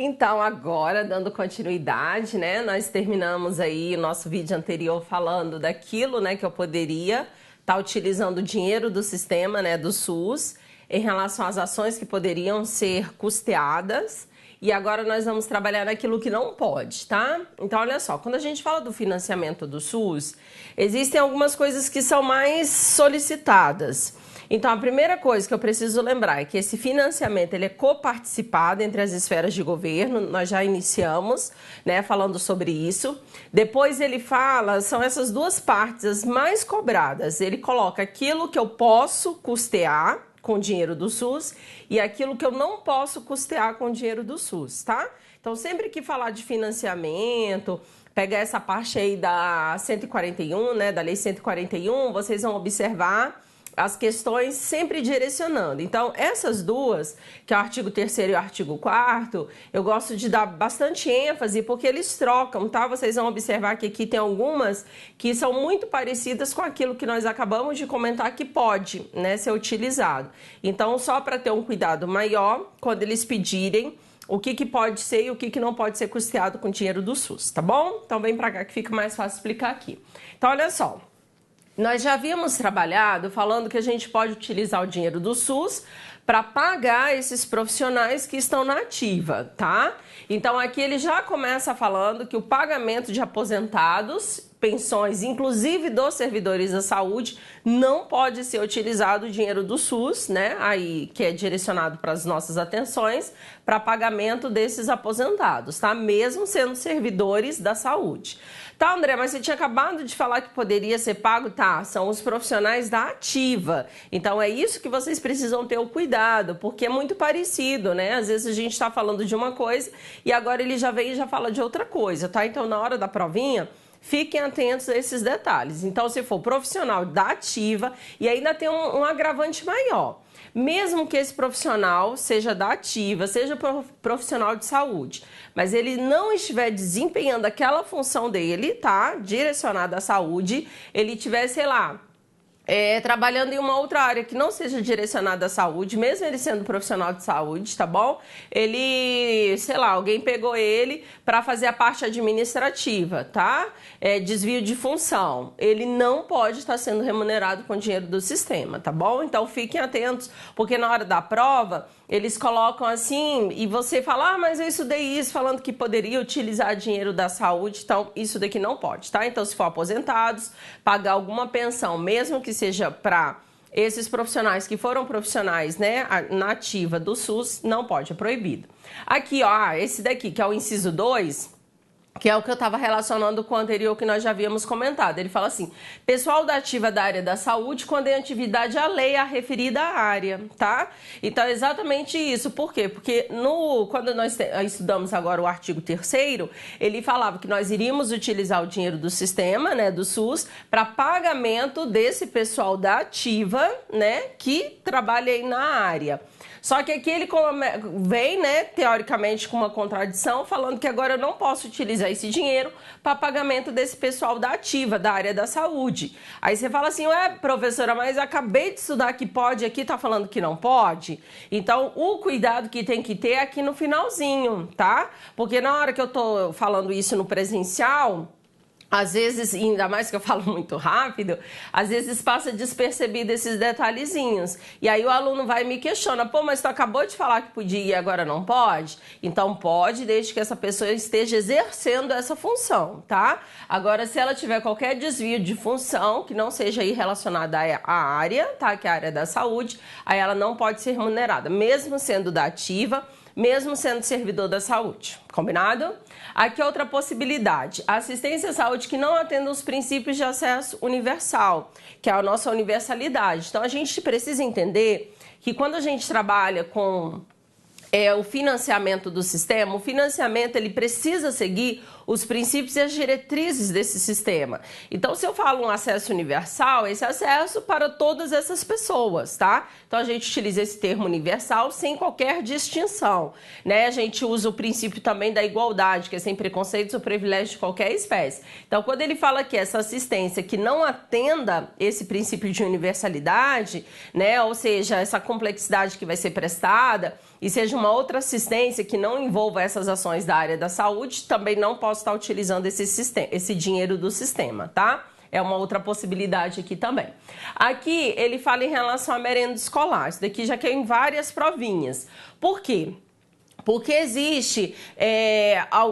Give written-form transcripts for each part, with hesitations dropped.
Então, agora, dando continuidade, né, nós terminamos aí o nosso vídeo anterior falando daquilo, né, que eu poderia estar utilizando o dinheiro do sistema, né, do SUS, em relação às ações que poderiam ser custeadas. E agora nós vamos trabalhar naquilo que não pode, tá? Então, olha só, quando a gente fala do financiamento do SUS, existem algumas coisas que são mais solicitadas. Então, a primeira coisa que eu preciso lembrar é que esse financiamento ele é coparticipado entre as esferas de governo, nós já iniciamos, né, falando sobre isso. Depois ele fala, são essas duas partes as mais cobradas. Ele coloca aquilo que eu posso custear com dinheiro do SUS e aquilo que eu não posso custear com dinheiro do SUS, tá? Então, sempre que falar de financiamento, pegar essa parte aí da 141, né, da Lei 141, vocês vão observar as questões sempre direcionando. Então, essas duas, que é o artigo 3º e o artigo 4º, eu gosto de dar bastante ênfase porque eles trocam, tá? Vocês vão observar que aqui tem algumas que são muito parecidas com aquilo que nós acabamos de comentar que pode, né, ser utilizado. Então, só para ter um cuidado maior, quando eles pedirem o que pode ser e o que não pode ser custeado com dinheiro do SUS, tá bom? Então, vem para cá que fica mais fácil explicar aqui. Então, olha só. Nós já havíamos trabalhado falando que a gente pode utilizar o dinheiro do SUS para pagar esses profissionais que estão na ativa, tá? Então aqui ele já começa falando que o pagamento de aposentados, pensões, inclusive dos servidores da saúde, não pode ser utilizado o dinheiro do SUS, né? Aí que é direcionado para as nossas atenções, para pagamento desses aposentados, tá? Mesmo sendo servidores da saúde. Tá, André, mas você tinha acabado de falar que poderia ser pago? Tá, são os profissionais da ativa. Então é isso que vocês precisam ter o cuidado, porque é muito parecido, né? Às vezes a gente está falando de uma coisa e agora ele já vem e já fala de outra coisa, tá? Então na hora da provinha, fiquem atentos a esses detalhes. Então, se for profissional da ativa, e ainda tem um agravante maior. Mesmo que esse profissional seja da ativa, seja profissional de saúde, mas ele não estiver desempenhando aquela função dele, tá? Direcionada à saúde, ele tiver, sei lá, trabalhando em uma outra área que não seja direcionada à saúde, mesmo ele sendo profissional de saúde, tá bom? Ele, sei lá, alguém pegou ele para fazer a parte administrativa, tá? Desvio de função. Ele não pode estar sendo remunerado com dinheiro do sistema, tá bom? Então fiquem atentos, porque na hora da prova eles colocam assim e você fala, ah, mas eu estudei isso falando que poderia utilizar dinheiro da saúde, então isso daqui não pode, tá? Então se for aposentados, pagar alguma pensão, mesmo que seja para esses profissionais que foram profissionais, né, na ativa do SUS, não pode, é proibido. Aqui, ó, esse daqui que é o inciso 2, que é o que eu estava relacionando com o anterior que nós já havíamos comentado. Ele fala assim, pessoal da ativa da área da saúde quando em atividade a lei a referida à área, tá? Então é exatamente isso. Por quê? Porque quando nós estudamos agora o artigo 3º, ele falava que nós iríamos utilizar o dinheiro do sistema, né, do SUS, para pagamento desse pessoal da ativa, né, que trabalha aí na área. Só que aqui ele vem, né, teoricamente com uma contradição, falando que agora eu não posso utilizar esse dinheiro para pagamento desse pessoal da ativa, da área da saúde. Aí você fala assim, ué, professora, mas acabei de estudar que pode, aqui tá falando que não pode. Então, o cuidado que tem que ter é aqui no finalzinho, tá? Porque na hora que eu tô falando isso no presencial, às vezes, ainda mais que eu falo muito rápido, às vezes passa despercebido esses detalhezinhos. E aí o aluno vai e me questiona, pô, mas tu acabou de falar que podia e agora não pode? Então pode, desde que essa pessoa esteja exercendo essa função, tá? Agora, se ela tiver qualquer desvio de função, que não seja aí relacionada à área, tá? Que é a área da saúde, aí ela não pode ser remunerada, mesmo sendo da ativa, mesmo sendo servidor da saúde. Combinado? Aqui outra possibilidade, a assistência à saúde que não atenda os princípios de acesso universal, que é a nossa universalidade. Então a gente precisa entender que quando a gente trabalha com o financiamento do sistema, o financiamento ele precisa seguir os princípios e as diretrizes desse sistema. Então, se eu falo um acesso universal, esse acesso para todas essas pessoas, tá? Então, a gente utiliza esse termo universal sem qualquer distinção, né? A gente usa o princípio também da igualdade, que é sem preconceitos ou privilégio de qualquer espécie. Então, quando ele fala que essa assistência que não atenda esse princípio de universalidade, né? Ou seja, essa complexidade que vai ser prestada e seja uma outra assistência que não envolva essas ações da área da saúde, também não posso estar utilizando esse dinheiro do sistema, tá? É uma outra possibilidade aqui também. Aqui ele fala em relação à merenda escolar. Isso daqui já caiu em várias provinhas. Por quê? Porque existe,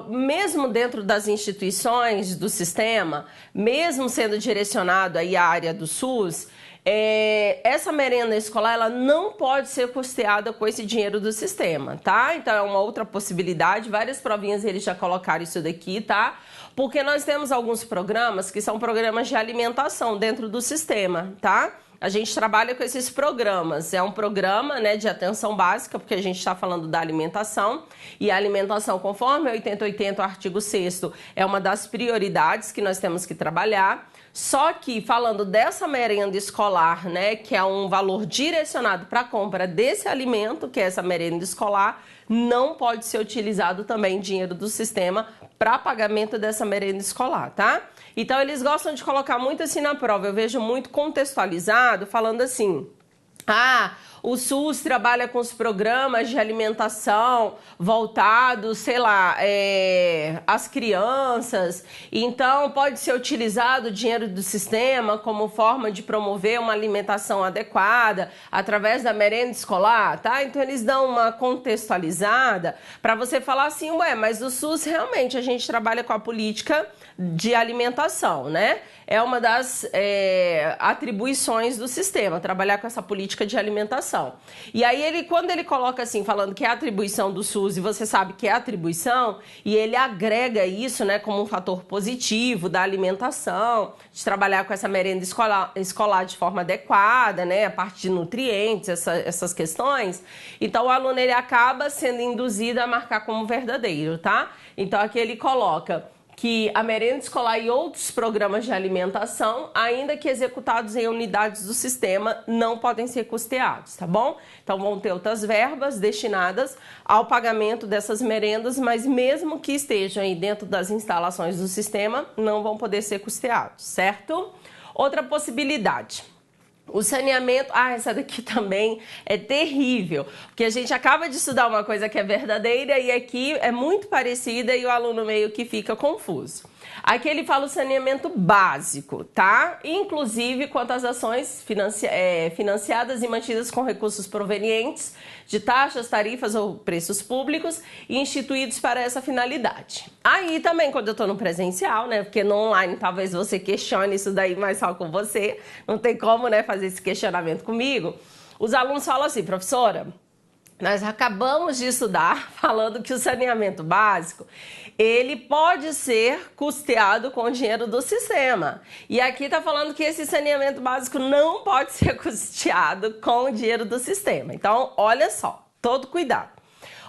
mesmo dentro das instituições do sistema, mesmo sendo direcionado aí à área do SUS, essa merenda escolar ela não pode ser custeada com esse dinheiro do sistema, tá? Então é uma outra possibilidade. Várias provinhas eles já colocaram isso daqui, tá? Porque nós temos alguns programas que são programas de alimentação dentro do sistema, tá? A gente trabalha com esses programas. É um programa, né, de atenção básica, porque a gente está falando da alimentação. E a alimentação, conforme 8080, o artigo 6º, é uma das prioridades que nós temos que trabalhar. Só que, falando dessa merenda escolar, né, que é um valor direcionado para a compra desse alimento, que é essa merenda escolar, não pode ser utilizado também dinheiro do sistema para pagamento dessa merenda escolar, tá? Então, eles gostam de colocar muito assim na prova. Eu vejo muito contextualizado, falando assim: o SUS trabalha com os programas de alimentação voltados, sei lá, às crianças, então pode ser utilizado o dinheiro do sistema como forma de promover uma alimentação adequada através da merenda escolar, tá? Então eles dão uma contextualizada para você falar assim, mas o SUS realmente a gente trabalha com a política de alimentação, né? É uma das atribuições do sistema, trabalhar com essa política de alimentação. E aí, quando ele coloca assim, falando que é atribuição do SUS, e você sabe que é atribuição, e ele agrega isso, né, como um fator positivo da alimentação, de trabalhar com essa merenda escolar de forma adequada, né, a parte de nutrientes, essas questões, então o aluno ele acaba sendo induzido a marcar como verdadeiro, tá? Então aqui ele coloca que a merenda escolar e outros programas de alimentação, ainda que executados em unidades do sistema, não podem ser custeados, tá bom? Então vão ter outras verbas destinadas ao pagamento dessas merendas, mas mesmo que estejam aí dentro das instalações do sistema, não vão poder ser custeados, certo? Outra possibilidade: o saneamento, essa daqui também é terrível, porque a gente acaba de estudar uma coisa que é verdadeira e aqui é muito parecida e o aluno meio que fica confuso. Aqui ele fala o saneamento básico, tá? Inclusive quanto às ações financiadas e mantidas com recursos provenientes de taxas, tarifas ou preços públicos e instituídos para essa finalidade. Aí também, quando eu estou no presencial, né? Porque no online talvez você questione isso daí mais só com você, não tem como, né, fazer esse questionamento comigo. Os alunos falam assim: professora, nós acabamos de estudar falando que o saneamento básico, ele pode ser custeado com o dinheiro do sistema. E aqui está falando que esse saneamento básico não pode ser custeado com o dinheiro do sistema. Então, olha só, todo cuidado.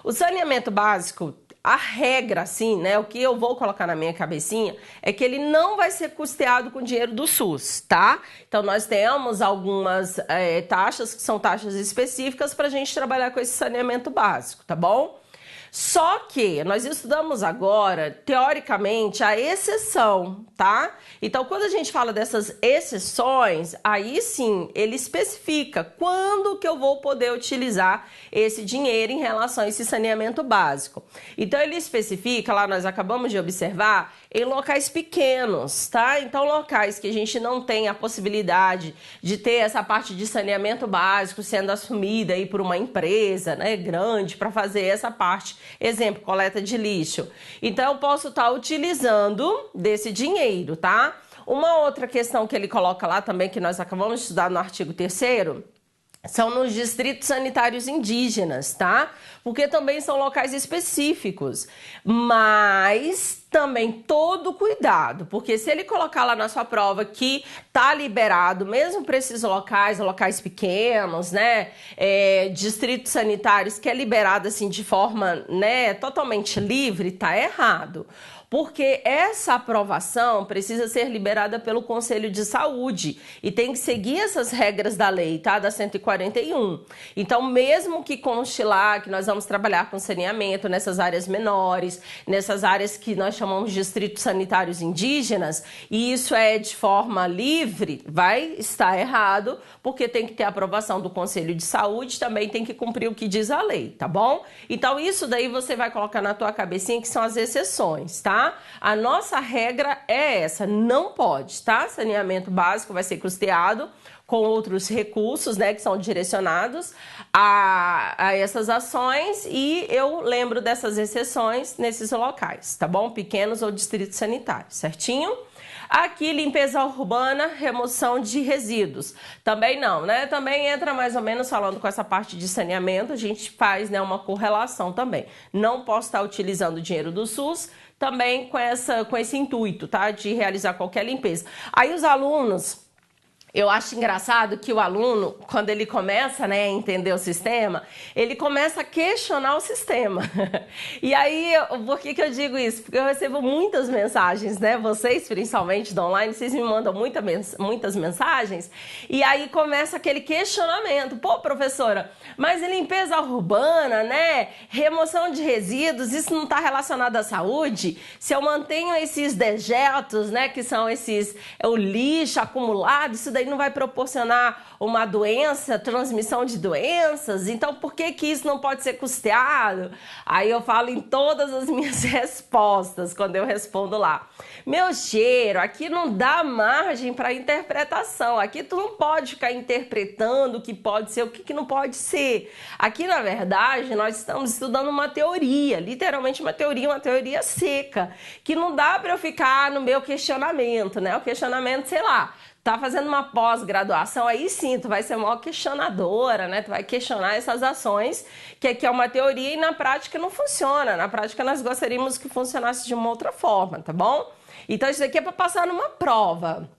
O saneamento básico, a regra, assim, né, o que eu vou colocar na minha cabecinha é que ele não vai ser custeado com dinheiro do SUS, tá? Então, nós temos algumas taxas que são taxas específicas para a gente trabalhar com esse saneamento básico, tá bom? Só que nós estudamos agora, teoricamente, a exceção, tá? Então, quando a gente fala dessas exceções, aí sim, ele especifica quando que eu vou poder utilizar esse dinheiro em relação a esse saneamento básico. Então, ele especifica, lá nós acabamos de observar, em locais pequenos, tá? Então, locais que a gente não tem a possibilidade de ter essa parte de saneamento básico sendo assumida aí por uma empresa, né, grande para fazer essa parte. Exemplo, coleta de lixo. Então, eu posso estar utilizando desse dinheiro, tá? Uma outra questão que ele coloca lá também, que nós acabamos de estudar no artigo 3º, são nos distritos sanitários indígenas, tá? Porque também são locais específicos, mas também todo cuidado, porque se ele colocar lá na sua prova que tá liberado, mesmo para esses locais pequenos, né, distritos sanitários que é liberado assim de forma, né, totalmente livre, tá errado. Porque essa aprovação precisa ser liberada pelo Conselho de Saúde e tem que seguir essas regras da lei, tá? Da 141. Então, mesmo que conste lá que nós vamos trabalhar com saneamento nessas áreas menores, nessas áreas que nós chamamos de distritos sanitários indígenas, e isso é de forma livre, vai estar errado, porque tem que ter aprovação do Conselho de Saúde, também tem que cumprir o que diz a lei, tá bom? Então, isso daí você vai colocar na tua cabecinha que são as exceções, tá? A nossa regra é essa, não pode, tá? Saneamento básico vai ser custeado com outros recursos, né, que são direcionados a essas ações, e eu lembro dessas exceções nesses locais, tá bom? Pequenos ou distritos sanitários, certinho? Aqui, limpeza urbana, remoção de resíduos. Também não, né? Também entra mais ou menos falando com essa parte de saneamento, a gente faz, né, uma correlação também. Não posso estar utilizando o dinheiro do SUS também com esse intuito, tá? De realizar qualquer limpeza. Aí os alunos... Eu acho engraçado que o aluno, quando ele começa, né, a entender o sistema, ele começa a questionar o sistema. E aí, por que eu digo isso? Porque eu recebo muitas mensagens, né? Vocês, principalmente do online, vocês me mandam muitas mensagens. E aí começa aquele questionamento. Pô, professora, mas em limpeza urbana, né? Remoção de resíduos, isso não está relacionado à saúde? Se eu mantenho esses dejetos, né, que são o lixo acumulado, isso daí não vai proporcionar uma doença, transmissão de doenças? Então, por que isso não pode ser custeado? Aí eu falo em todas as minhas respostas, quando eu respondo lá. Meu cheiro, aqui não dá margem para interpretação. Aqui tu não pode ficar interpretando o que pode ser, o que não pode ser. Aqui, na verdade, nós estamos estudando uma teoria, literalmente uma teoria seca, que não dá para eu ficar no meu questionamento, né? O questionamento, sei lá, tá fazendo uma pós-graduação, aí sim, tu vai ser uma questionadora, né? Tu vai questionar essas ações, que aqui é uma teoria e na prática não funciona. Na prática nós gostaríamos que funcionasse de uma outra forma, tá bom? Então isso aqui é para passar numa prova.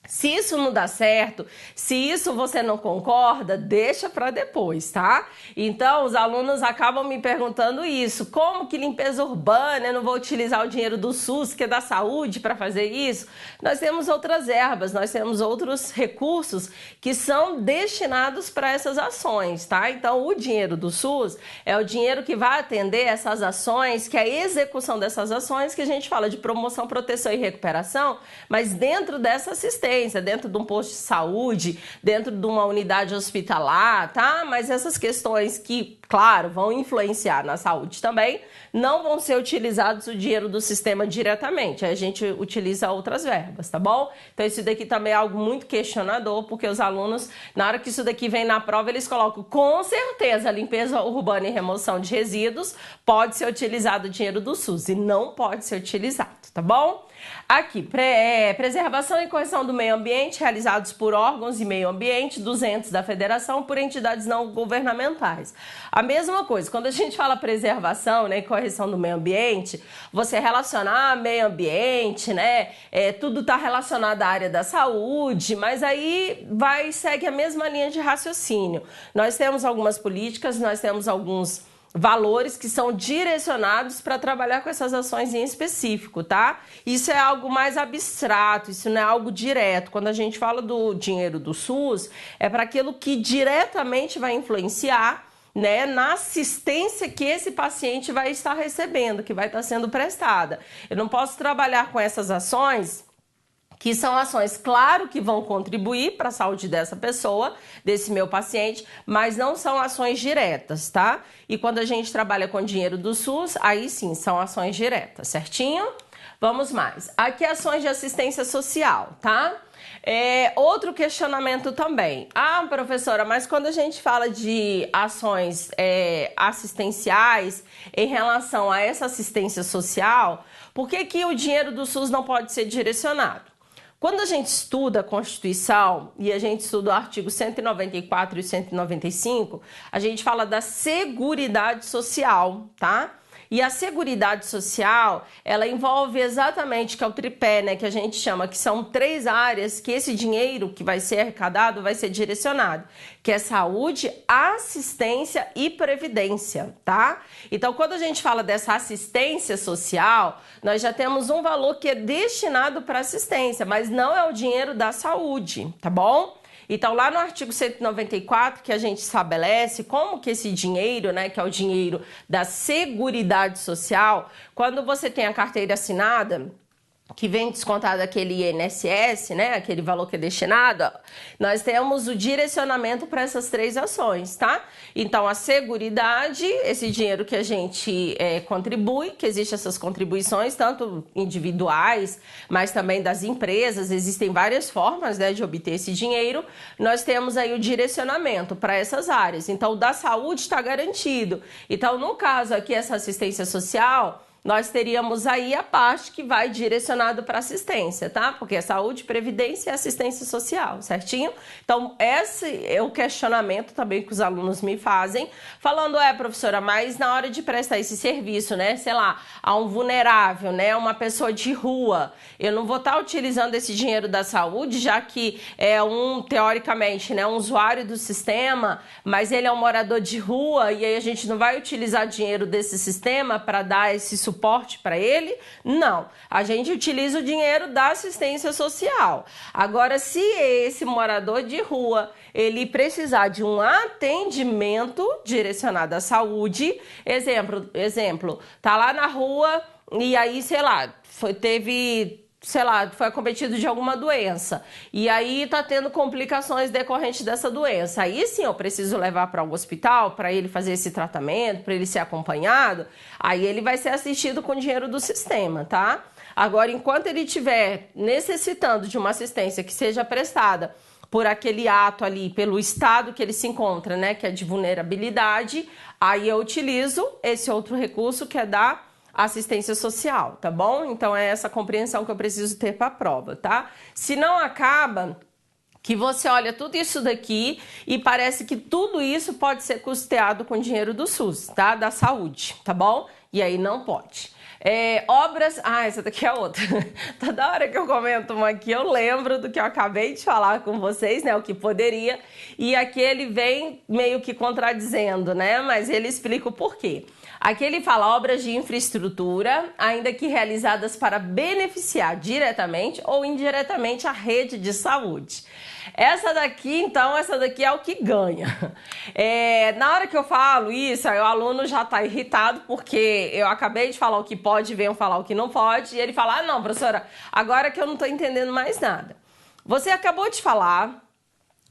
Se isso não dá certo, se isso você não concorda, deixa para depois, tá? Então, os alunos acabam me perguntando isso. Como que limpeza urbana, eu não vou utilizar o dinheiro do SUS, que é da saúde, para fazer isso? Nós temos outras verbas, nós temos outros recursos que são destinados para essas ações, tá? Então, o dinheiro do SUS é o dinheiro que vai atender essas ações, que é a execução dessas ações, que a gente fala de promoção, proteção e recuperação, mas dentro dessa assistência, dentro de um posto de saúde, dentro de uma unidade hospitalar, tá? Mas essas questões que, claro, vão influenciar na saúde também, não vão ser utilizados o dinheiro do sistema diretamente. Aí a gente utiliza outras verbas, tá bom? Então isso daqui também é algo muito questionador, porque os alunos, na hora que isso daqui vem na prova, eles colocam com certeza limpeza urbana e remoção de resíduos pode ser utilizado o dinheiro do SUS e não pode ser utilizado, tá bom? Aqui, preservação e correção do meio ambiente realizados por órgãos de meio ambiente dos entes da federação por entidades não governamentais. A mesma coisa, quando a gente fala preservação, né, e correção do meio ambiente, você relacionar meio ambiente, né, tudo está relacionado à área da saúde, mas aí segue a mesma linha de raciocínio. Nós temos algumas políticas, nós temos alguns valores que são direcionados para trabalhar com essas ações em específico, tá? Isso é algo mais abstrato, isso não é algo direto. Quando a gente fala do dinheiro do SUS, é para aquilo que diretamente vai influenciar, né, na assistência que esse paciente vai estar recebendo, que vai estar sendo prestada. Eu não posso trabalhar com essas ações que são ações, claro, que vão contribuir para a saúde dessa pessoa, desse meu paciente, mas não são ações diretas, tá? E quando a gente trabalha com dinheiro do SUS, aí sim, são ações diretas, certinho? Vamos mais. Aqui ações de assistência social, tá? Outro questionamento também. Ah, professora, mas quando a gente fala de ações assistenciais em relação a essa assistência social, por que o dinheiro do SUS não pode ser direcionado? Quando a gente estuda a Constituição e a gente estuda o artigo 194 e 195, a gente fala da Seguridade Social, tá? E a Seguridade Social, ela envolve exatamente, que é o tripé, né, que a gente chama, que são 3 áreas que esse dinheiro que vai ser arrecadado vai ser direcionado, que é saúde, assistência e previdência, tá? Então, quando a gente fala dessa assistência social, nós já temos um valor que é destinado para assistência, mas não é o dinheiro da saúde, tá bom? Então, lá no artigo 194, que a gente estabelece como que esse dinheiro, né, que é o dinheiro da Seguridade Social, quando você tem a carteira assinada, que vem descontado aquele INSS, né, aquele valor que é destinado, nós temos o direcionamento para essas 3 ações, tá? Então, a Seguridade, esse dinheiro que a gente contribui, que existem essas contribuições, tanto individuais, mas também das empresas, existem várias formas, né, de obter esse dinheiro, nós temos aí o direcionamento para essas áreas. Então, o da saúde está garantido. Então, no caso aqui, essa assistência social, nós teríamos aí a parte que vai direcionado para assistência, tá? Porque é saúde, previdência e assistência social, certinho? Então, esse é o questionamento também que os alunos me fazem, falando, professora, mas na hora de prestar esse serviço, né, sei lá, a um vulnerável, né, uma pessoa de rua, eu não vou estar utilizando esse dinheiro da saúde, já que é teoricamente, né, um usuário do sistema, mas ele é um morador de rua, e aí a gente não vai utilizar dinheiro desse sistema para dar esse suporte para ele? Não, a gente utiliza o dinheiro da assistência social. Agora, se esse morador de rua, ele precisar de um atendimento direcionado à saúde, exemplo, tá lá na rua e aí, sei lá, foi acometido de alguma doença e aí tá tendo complicações decorrentes dessa doença. Aí sim eu preciso levar para um hospital para ele fazer esse tratamento, para ele ser acompanhado. Aí ele vai ser assistido com dinheiro do sistema, tá? Agora, enquanto ele estiver necessitando de uma assistência que seja prestada por aquele ato ali, pelo estado que ele se encontra, né, que é de vulnerabilidade, aí eu utilizo esse outro recurso que é da assistência social, tá bom? Então é essa compreensão que eu preciso ter para a prova, tá? Se não acaba que você olha tudo isso daqui e parece que tudo isso pode ser custeado com dinheiro do SUS, tá? Da saúde, tá bom? E aí não pode. Obras... essa daqui é outra. Toda hora que eu comento uma aqui, eu lembro do que eu acabei de falar com vocês, né? O que poderia. E aqui ele vem meio que contradizendo, né? Mas ele explica o porquê. Aqui ele fala obras de infraestrutura, ainda que realizadas para beneficiar diretamente ou indiretamente a rede de saúde. Essa daqui é o que ganha. Na hora que eu falo isso, aí o aluno já está irritado, porque eu acabei de falar o que pode, venho falar o que não pode, e ele fala, não, professora, agora que eu não estou entendendo mais nada. Você acabou de falar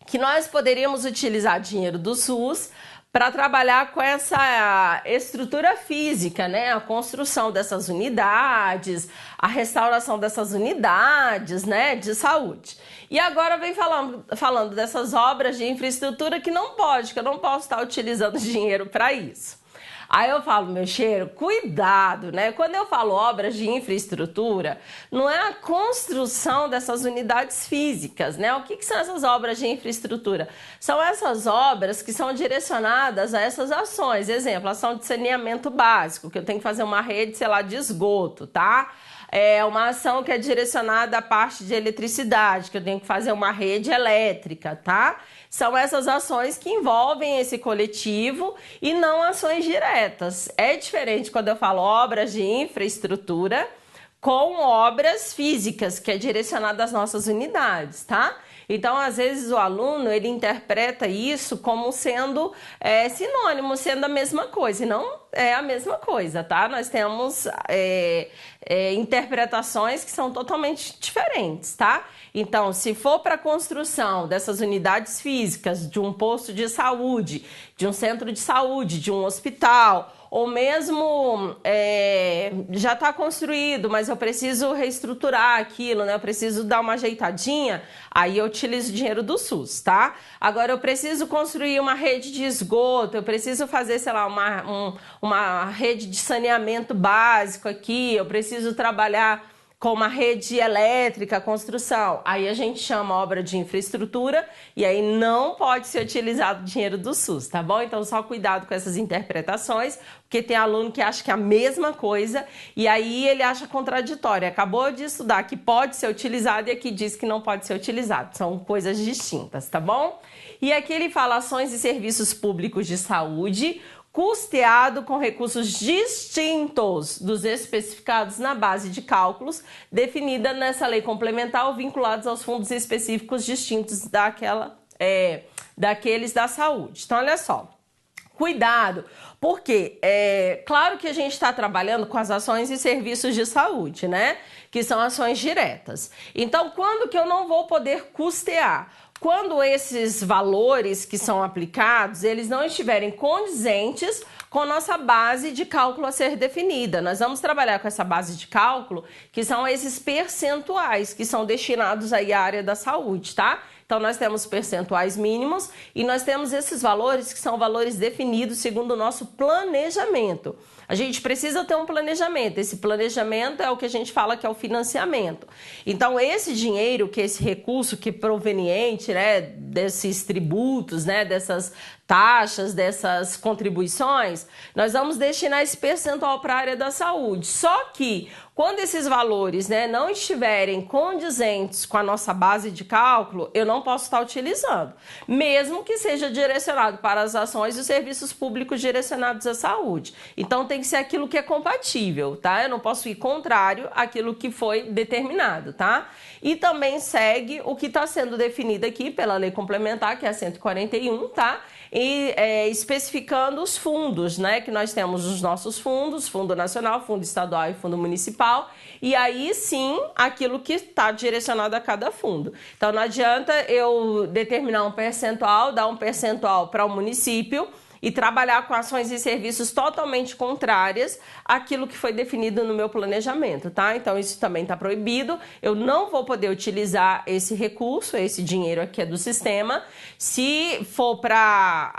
que nós poderíamos utilizar dinheiro do SUS para trabalhar com essa estrutura física, né? A construção dessas unidades, a restauração dessas unidades, né, de saúde. E agora vem falando dessas obras de infraestrutura que eu não posso estar utilizando dinheiro para isso. Aí eu falo, meu cheiro, cuidado, né? Quando eu falo obras de infraestrutura, não é a construção dessas unidades físicas, né? O que são essas obras de infraestrutura? São essas obras que são direcionadas a essas ações. Exemplo, ação de saneamento básico, que eu tenho que fazer uma rede, sei lá, de esgoto, tá? Uma ação que é direcionada à parte de eletricidade, que eu tenho que fazer uma rede elétrica, tá? São essas ações que envolvem esse coletivo e não ações diretas. É diferente quando eu falo obras de infraestrutura com obras físicas, que é direcionada às nossas unidades, tá? Então, às vezes, o aluno, ele interpreta isso como sendo sinônimo, sendo a mesma coisa, e não é a mesma coisa, tá? Nós temos interpretações que são totalmente diferentes, tá? Então, se for para a construção dessas unidades físicas, de um posto de saúde, de um centro de saúde, de um hospital, ou mesmo já está construído, mas eu preciso reestruturar aquilo, né? Eu preciso dar uma ajeitadinha, aí eu utilizo o dinheiro do SUS, tá? Agora, eu preciso construir uma rede de esgoto, eu preciso fazer, sei lá, uma rede de saneamento básico aqui, eu preciso trabalhar como a rede elétrica, a construção, aí a gente chama obra de infraestrutura e aí não pode ser utilizado o dinheiro do SUS, tá bom? Então só cuidado com essas interpretações, porque tem aluno que acha que é a mesma coisa e aí ele acha contraditório. Acabou de estudar que pode ser utilizado e aqui diz que não pode ser utilizado. São coisas distintas, tá bom? E aqui ele fala ações e serviços públicos de saúde, custeado com recursos distintos dos especificados na base de cálculos definida nessa lei complementar ou vinculados aos fundos específicos distintos daqueles da saúde. Então, olha só, cuidado, porque claro que a gente está trabalhando com as ações e serviços de saúde, né? Que são ações diretas. Então, quando que eu não vou poder custear? Quando esses valores que são aplicados, eles não estiverem condizentes com a nossa base de cálculo a ser definida. Nós vamos trabalhar com essa base de cálculo, que são esses percentuais que são destinados aí à área da saúde, tá? Então, nós temos percentuais mínimos e nós temos esses valores que são valores definidos segundo o nosso planejamento. A gente precisa ter um planejamento. Esse planejamento é o que a gente fala que é o financiamento. Então, esse dinheiro, que esse recurso que é proveniente, né, desses tributos, né, dessas taxas, dessas contribuições, nós vamos destinar esse percentual para a área da saúde. Só que quando esses valores, né, não estiverem condizentes com a nossa base de cálculo, eu não posso estar utilizando, mesmo que seja direcionado para as ações e os serviços públicos direcionados à saúde. Então tem que ser aquilo que é compatível, tá? Eu não posso ir contrário àquilo que foi determinado, tá? E também segue o que está sendo definido aqui pela lei complementar, que é a 141, tá? E especificando os fundos, né? Que nós temos os nossos fundos, Fundo Nacional, Fundo Estadual e Fundo Municipal, e aí sim aquilo que está direcionado a cada fundo. Então não adianta eu determinar um percentual, dar um percentual para o município e trabalhar com ações e serviços totalmente contrárias àquilo que foi definido no meu planejamento, tá? Então isso também está proibido, eu não vou poder utilizar esse recurso, esse dinheiro aqui é do sistema, se for para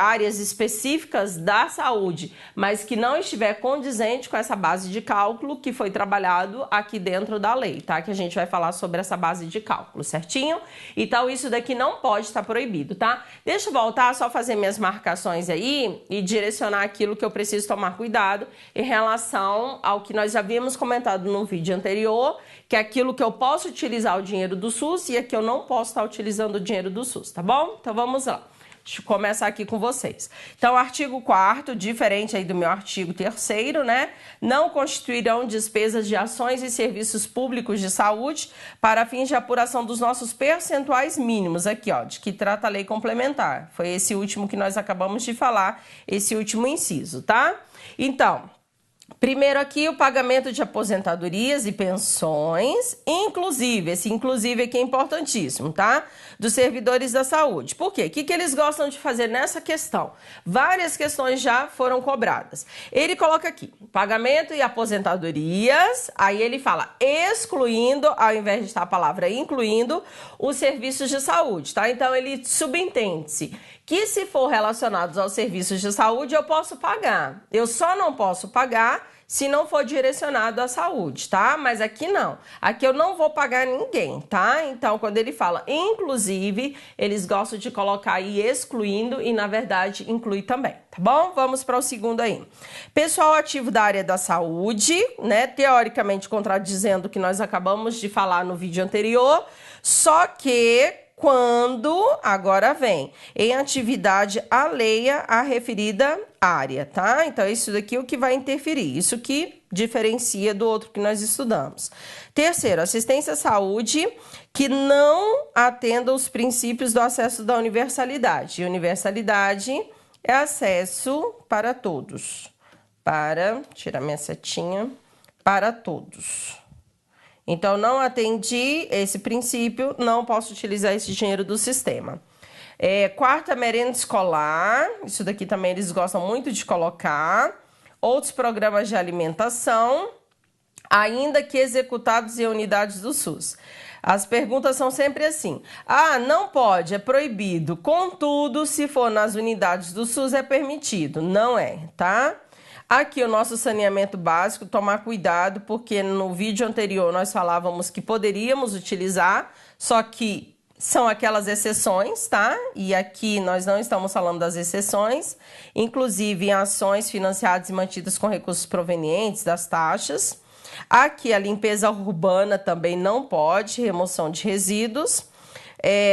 áreas específicas da saúde, mas que não estiver condizente com essa base de cálculo que foi trabalhado aqui dentro da lei, tá? Que a gente vai falar sobre essa base de cálculo, certinho? Então isso daqui não pode estar proibido, tá? Deixa eu voltar, só fazer minhas marcações aí e direcionar aquilo que eu preciso tomar cuidado em relação ao que nós já havíamos comentado no vídeo anterior, que é aquilo que eu posso utilizar o dinheiro do SUS e aqui eu não posso estar utilizando o dinheiro do SUS, tá bom? Então vamos lá. Deixa eu começar aqui com vocês. Então, artigo 4º, diferente aí do meu artigo 3º, né? Não constituirão despesas de ações e serviços públicos de saúde para fins de apuração dos nossos percentuais mínimos. Aqui, ó, de que trata a lei complementar. Foi esse último que nós acabamos de falar, esse último inciso, tá? Então, primeiro aqui o pagamento de aposentadorias e pensões, inclusive, esse inclusive aqui é importantíssimo, tá? Dos servidores da saúde. Por quê? O que eles gostam de fazer nessa questão? Várias questões já foram cobradas. Ele coloca aqui, pagamento e aposentadorias, aí ele fala excluindo, ao invés de estar a palavra incluindo, os serviços de saúde, tá? Então ele subentende-se que se for relacionados aos serviços de saúde, eu posso pagar. Eu só não posso pagar se não for direcionado à saúde, tá? Mas aqui não. Aqui eu não vou pagar ninguém, tá? Então, quando ele fala inclusive, eles gostam de colocar aí excluindo e, na verdade, inclui também, tá bom? Vamos para o segundo aí. Pessoal ativo da área da saúde, né? Teoricamente contradizendo o que nós acabamos de falar no vídeo anterior, só que quando, agora vem, em atividade alheia à referida área, tá? Então, isso daqui é o que vai interferir, isso que diferencia do outro que nós estudamos. Terceiro, assistência à saúde que não atenda os princípios do acesso da universalidade. E universalidade é acesso para todos, tirar minha setinha, para todos. Então, não atendi esse princípio, não posso utilizar esse dinheiro do sistema. Quarta, merenda escolar, isso daqui também eles gostam muito de colocar. Outros programas de alimentação, ainda que executados em unidades do SUS. As perguntas são sempre assim, não pode, é proibido, contudo, se for nas unidades do SUS é permitido, não é, tá? Aqui o nosso saneamento básico, tomar cuidado, porque no vídeo anterior nós falávamos que poderíamos utilizar, só que são aquelas exceções, tá? E aqui nós não estamos falando das exceções, inclusive em ações financiadas e mantidas com recursos provenientes das taxas. Aqui a limpeza urbana também não pode, remoção de resíduos.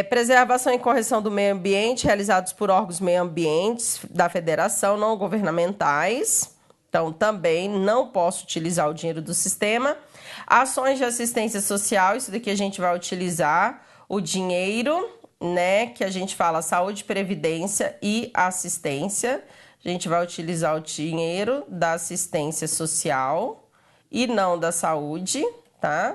Preservação e correção do meio ambiente realizados por órgãos meio ambientes da federação, não governamentais. Então, também não posso utilizar o dinheiro do sistema. Ações de assistência social, isso daqui a gente vai utilizar o dinheiro, né, que a gente fala saúde, previdência e assistência. A gente vai utilizar o dinheiro da assistência social e não da saúde, tá?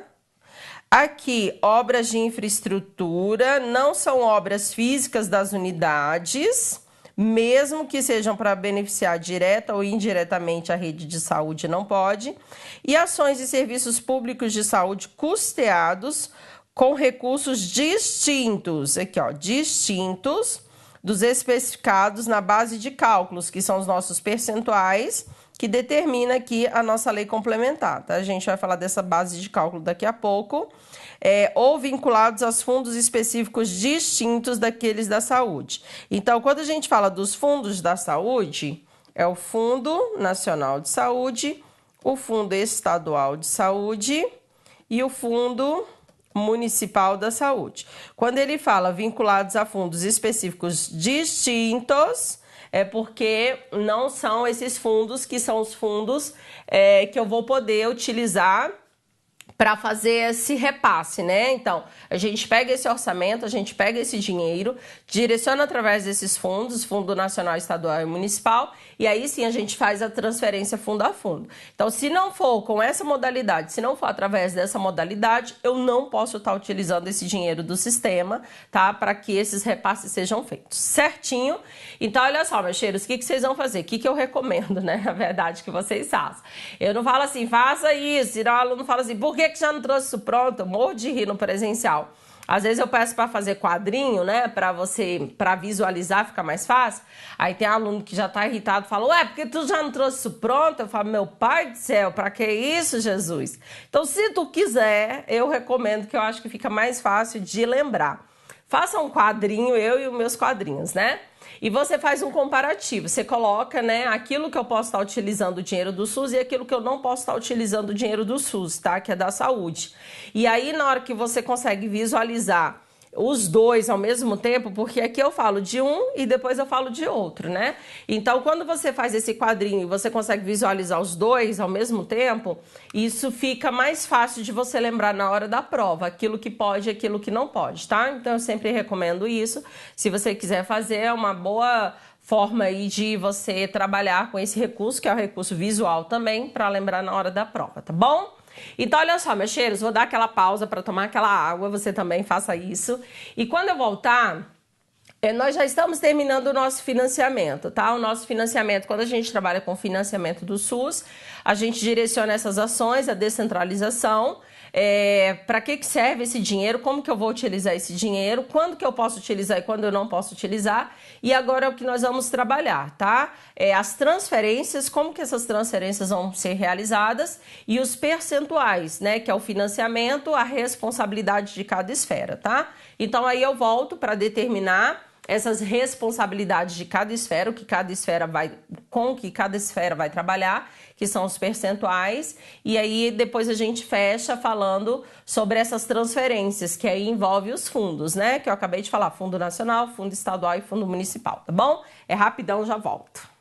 Aqui, obras de infraestrutura, não são obras físicas das unidades, mesmo que sejam para beneficiar direta ou indiretamente a rede de saúde, não pode. E ações e serviços públicos de saúde custeados com recursos distintos, aqui ó, distintos dos especificados na base de cálculos, que são os nossos percentuais, que determina aqui a nossa lei complementar, tá? A gente vai falar dessa base de cálculo daqui a pouco. Ou vinculados aos fundos específicos distintos daqueles da saúde. Então, quando a gente fala dos fundos da saúde, é o Fundo Nacional de Saúde, o Fundo Estadual de Saúde e o Fundo Municipal da Saúde. Quando ele fala vinculados a fundos específicos distintos, é porque não são esses fundos que são os fundos que eu vou poder utilizar para fazer esse repasse, né? Então, a gente pega esse orçamento, a gente pega esse dinheiro, direciona através desses fundos, Fundo Nacional, Estadual e Municipal, e aí sim a gente faz a transferência fundo a fundo. Então, se não for com essa modalidade, se não for através dessa modalidade, eu não posso estar utilizando esse dinheiro do sistema, tá? Para que esses repasses sejam feitos certinho. Então, olha só, meus cheiros, o que vocês vão fazer? O que eu recomendo, né? Na verdade, que vocês façam. Eu não falo assim, faça isso, e o aluno fala assim, por que já não trouxe isso pronto? Eu morro de rir no presencial. Às vezes eu peço para fazer quadrinho, né, para visualizar, fica mais fácil. Aí tem aluno que já tá irritado, fala, ué, porque tu já não trouxe isso pronto? Eu falo, meu pai do céu, para que isso, Jesus? Então, se tu quiser, eu recomendo, que eu acho que fica mais fácil de lembrar. Faça um quadrinho, eu e os meus quadrinhos, né? E você faz um comparativo, você coloca, né, aquilo que eu posso estar utilizando o dinheiro do SUS e aquilo que eu não posso estar utilizando o dinheiro do SUS, tá? Que é da saúde. E aí, na hora que você consegue visualizar os dois ao mesmo tempo, porque aqui eu falo de um e depois eu falo de outro, né? Então, quando você faz esse quadrinho e você consegue visualizar os dois ao mesmo tempo, isso fica mais fácil de você lembrar na hora da prova, aquilo que pode e aquilo que não pode, tá? Então, eu sempre recomendo isso. Se você quiser fazer, é uma boa forma aí de você trabalhar com esse recurso, que é o recurso visual também, para lembrar na hora da prova, tá bom? Então, olha só, meus cheiros, vou dar aquela pausa para tomar aquela água, você também faça isso. E quando eu voltar, nós já estamos terminando o nosso financiamento, tá? O nosso financiamento, quando a gente trabalha com financiamento do SUS, a gente direciona essas ações, a descentralização. Para que serve esse dinheiro, como que eu vou utilizar esse dinheiro, quando que eu posso utilizar e quando eu não posso utilizar. E agora é o que nós vamos trabalhar, tá? As transferências, como que essas transferências vão ser realizadas e os percentuais, né? Que é o financiamento, a responsabilidade de cada esfera, tá? Então aí eu volto para determinar essas responsabilidades de cada esfera, o que cada esfera vai, com o que cada esfera vai trabalhar, que são os percentuais, e aí depois a gente fecha falando sobre essas transferências, que aí envolve os fundos, né? Que eu acabei de falar, Fundo Nacional, Fundo Estadual e Fundo Municipal, tá bom? É rapidão, já volto.